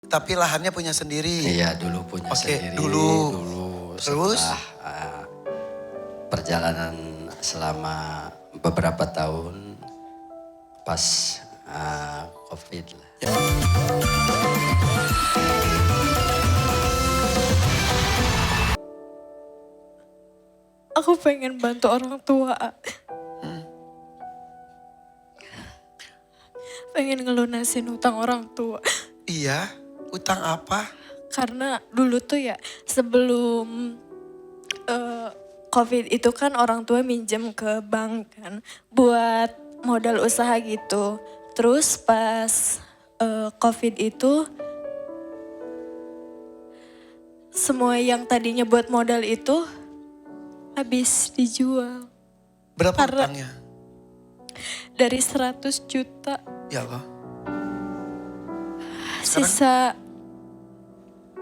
Tapi lahannya punya sendiri. Iya, dulu punya sendiri. Dulu. Terus? Setelah perjalanan selama beberapa tahun pas COVID lah. Aku pengen bantu orang tua. Pengen ngelunasin utang orang tua. Iya, utang apa? Karena dulu tuh ya sebelum COVID itu kan orang tua minjem ke bank kan buat modal usaha gitu. Terus pas COVID itu semua yang tadinya buat modal itu habis dijual. Berapa Karena- utangnya? Dari 100 juta Ya Allah. sisa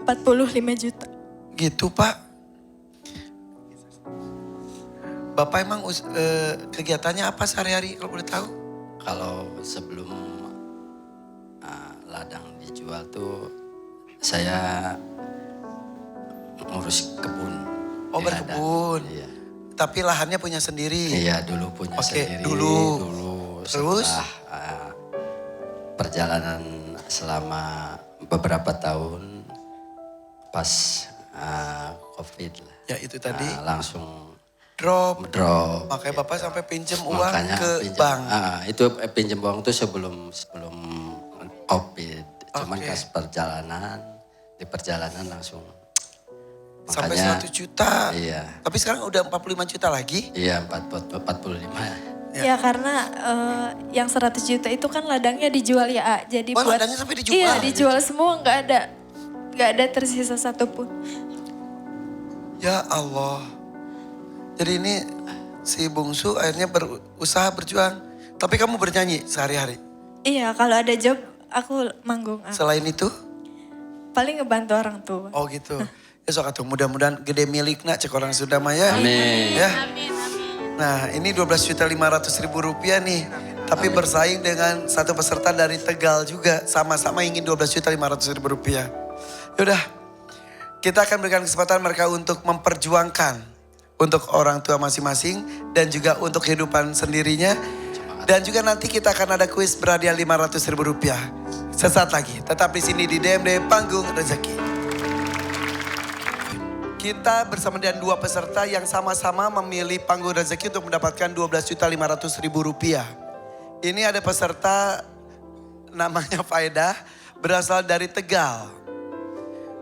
45 juta. Gitu Pak. Bapak emang kegiatannya apa sehari-hari kalau boleh tahu? Kalau sebelum ladang dijual tuh saya ngurus kebun. Oh, di ladang. berkebun. Iya. Tapi lahannya punya sendiri. Iya, dulu punya sendiri. dulu. Terus? Setelah perjalanan selama beberapa tahun pas COVID lah. Ya itu tadi Langsung drop. drop. Makanya Bapak sampai pinjem uang Makanya ke pinjam, bank. itu pinjam uang tuh sebelum COVID. Cuman Oke. pas perjalanan, di perjalanan langsung. Sampai Makanya, 100 juta. Iya, Tapi sekarang udah 45 juta lagi. iya 45. Ya karena yang 100 juta itu kan ladangnya dijual ya A. Jadi Oh, buat ladangnya sampai dijual? Iya dijual semua nggak ada tersisa satupun. Ya Allah. Jadi ini si bungsu akhirnya berusaha berjuang. Tapi kamu bernyanyi sehari-hari. Iya kalau ada job aku manggung A. Selain itu? Paling ngebantu orang tua. Oh gitu. Ya sok atuh mudah-mudahan gede milikna cek orang Sunda mah ya. Amin. Ya. Nah ini 12.500.000 rupiah nih. Tapi bersaing dengan satu peserta dari Tegal juga. Sama-sama ingin 12.500.000 rupiah. Yaudah. Kita akan berikan kesempatan mereka untuk memperjuangkan. Untuk orang tua masing-masing. Dan juga untuk kehidupan sendirinya. Dan juga nanti kita akan ada kuis berhadiah 500.000 rupiah. Sesaat lagi. Tetap di sini di DMD Panggung Rezeki. Kita bersama dengan dua peserta yang sama-sama memilih Panggung Rezeki untuk mendapatkan 12.500.000 rupiah. Ini ada peserta namanya Faedah berasal dari Tegal.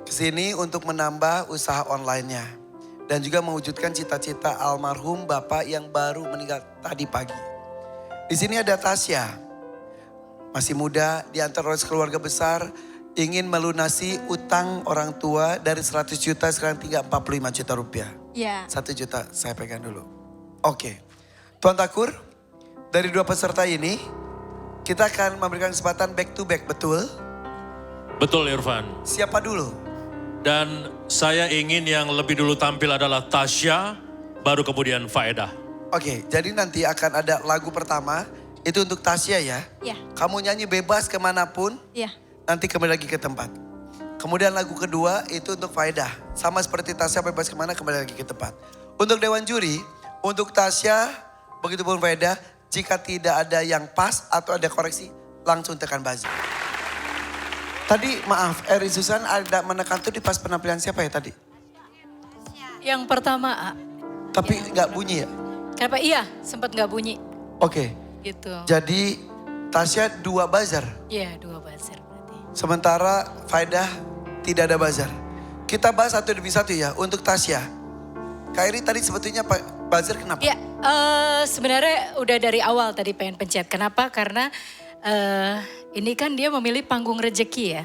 Kesini untuk menambah usaha online-nya. Dan juga mewujudkan cita-cita almarhum Bapak yang baru meninggal tadi pagi. Di sini ada Tasya. Masih muda, diantar oleh keluarga besar. Ingin melunasi utang orang tua dari 100 juta sekarang tinggal 45 juta rupiah. Ya. 1 juta saya pegang dulu. Oke. Tuan Takur, dari dua peserta ini kita akan memberikan kesempatan back to back, betul? Betul Irfan. Siapa dulu? Dan saya ingin yang lebih dulu tampil adalah Tasya, baru kemudian Faedah. Oke, jadi nanti akan ada lagu pertama, itu untuk Tasya ya. Ya. Kamu nyanyi bebas kemanapun, Ya. nanti kembali lagi ke tempat. Kemudian lagu kedua itu untuk Faedah. Sama seperti Tasya bebas kemana kembali lagi ke tempat. Untuk Dewan Juri, untuk Tasya, begitupun Faedah, jika tidak ada yang pas atau ada koreksi, langsung tekan buzzer. Tadi maaf, Eri Susan ada menekan tuh di pas penampilan siapa ya tadi? Yang pertama A. Tapi nggak bunyi ya? Kenapa? Iya, sempat nggak bunyi Oke, gitu. jadi Tasya 2 buzzer. Iya, 2 buzzer berarti. Sementara Faedah tidak ada buzzer. Kita bahas satu demi satu ya untuk Tasya. Kak Eri tadi sebetulnya buzzer kenapa? Ya, sebenarnya udah dari awal tadi pengen pencet. Kenapa? Karena ini kan dia memilih panggung rezeki ya.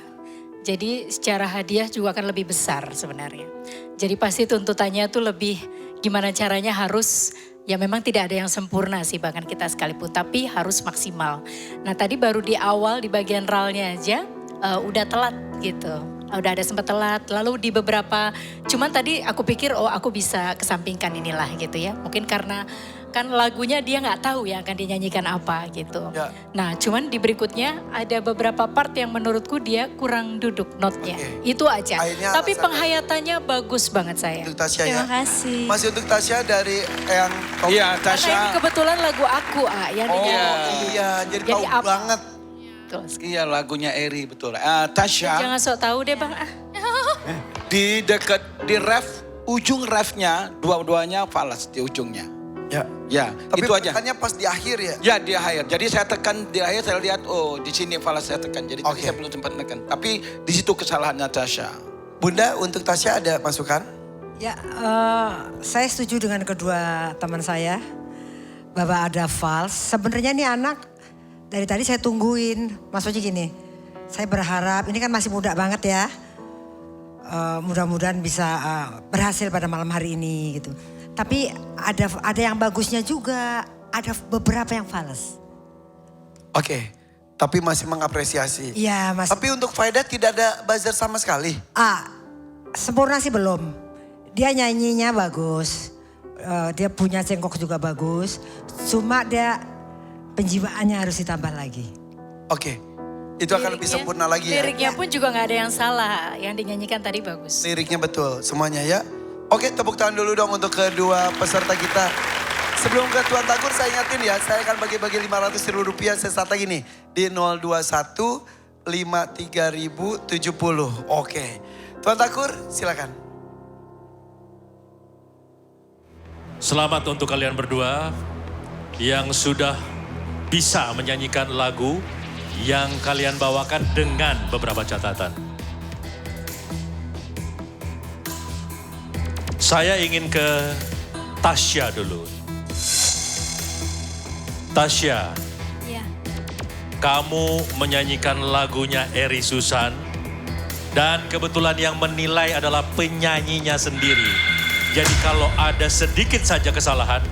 Jadi secara hadiah juga akan lebih besar sebenarnya. Jadi pasti tuntutannya tuh lebih gimana caranya harus, ya memang tidak ada yang sempurna sih bahkan kita sekalipun. Tapi harus maksimal. Nah tadi baru di awal di bagian ralnya aja udah telat gitu. Udah ada sempat telat, lalu di beberapa, cuman tadi aku pikir oh aku bisa kesampingkan inilah gitu ya. Mungkin karena kan lagunya dia nggak tahu yang akan dinyanyikan apa gitu. Ya. Nah cuman di berikutnya ada beberapa part yang menurutku dia kurang duduk notnya. Itu aja. Akhirnya Tapi alasan penghayatannya bagus banget saya. Untuk Tasya ya. Terima kasih. Masih untuk Tasya dari yang Iya, Karena ini Tasya. kebetulan lagu aku yang dinyanyikan. iya, jadi Jadi tahu apa? banget. Betul. Iya, lagunya Eri betul. Tasya Jangan sok tahu deh bang. di dekat di ref, ujung refnya dua-duanya falas di ujungnya. Ya. Ya, Tapi itu aja. makanya pas di akhir ya. Ya di akhir. Jadi saya tekan di akhir, saya lihat oh di sini falas saya tekan. Jadi tadi Oke. saya belum sempat tekan. Tapi di situ kesalahannya Tasya. Bunda, untuk Tasya ada masukan? Ya, saya setuju dengan kedua teman saya bahwa ada fals. Sebenarnya ini anak dari tadi saya tungguin. Maksudnya gini, saya berharap ini kan masih muda banget ya. Mudah-mudahan bisa berhasil pada malam hari ini gitu. Tapi ada yang bagusnya juga, ada beberapa yang fals. Oke, tapi masih mengapresiasi. Iya, Mas. Tapi untuk Faida tidak ada buzzer sama sekali. Sempurna sih belum. Dia nyanyinya bagus. Dia punya cengkok juga bagus. Cuma dia penjiwaannya harus ditambah lagi. Oke, itu akan lebih sempurna lagi ya. Liriknya pun juga nggak ada yang salah. Yang dinyanyikan tadi bagus. Liriknya betul semuanya ya. Oke, tepuk tangan dulu dong untuk kedua peserta kita. Sebelum ke Tuan Takur saya ingatin ya, saya akan bagi-bagi 500.000 rupiah sesaat lagi nih. Di 021 53.070. Oke, Tuan Takur silakan. Selamat untuk kalian berdua yang sudah bisa menyanyikan lagu yang kalian bawakan dengan beberapa catatan. Saya ingin ke Tasya dulu. Tasya, Ya. kamu menyanyikan lagunya Eri Susan dan kebetulan yang menilai adalah penyanyinya sendiri. Jadi kalau ada sedikit saja kesalahan,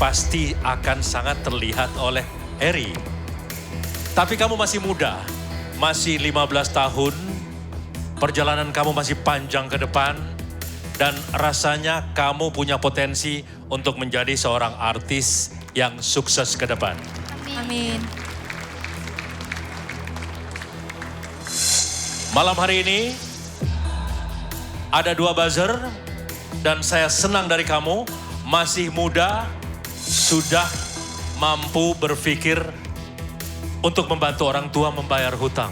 pasti akan sangat terlihat oleh Eri. Tapi kamu masih muda, masih 15 tahun, perjalanan kamu masih panjang ke depan, dan rasanya kamu punya potensi untuk menjadi seorang artis yang sukses ke depan. Amin. Malam hari ini ada 2 buzzer dan saya senang dari kamu masih muda, sudah mampu berpikir untuk membantu orang tua membayar hutang.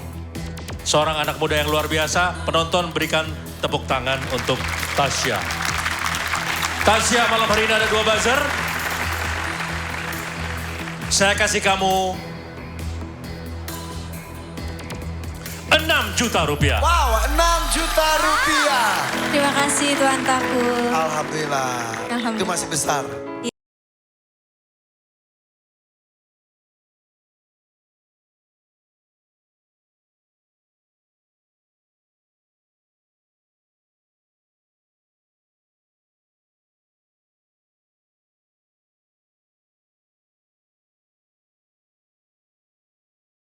Seorang anak muda yang luar biasa, penonton berikan tepuk tangan untuk Tasya. Tasya, malam hari ini ada 2 buzzer. Saya kasih kamu 6 juta rupiah. Wow, 6 juta rupiah. Terima kasih Tuan Takur. Alhamdulillah. Alhamdulillah. Itu masih besar.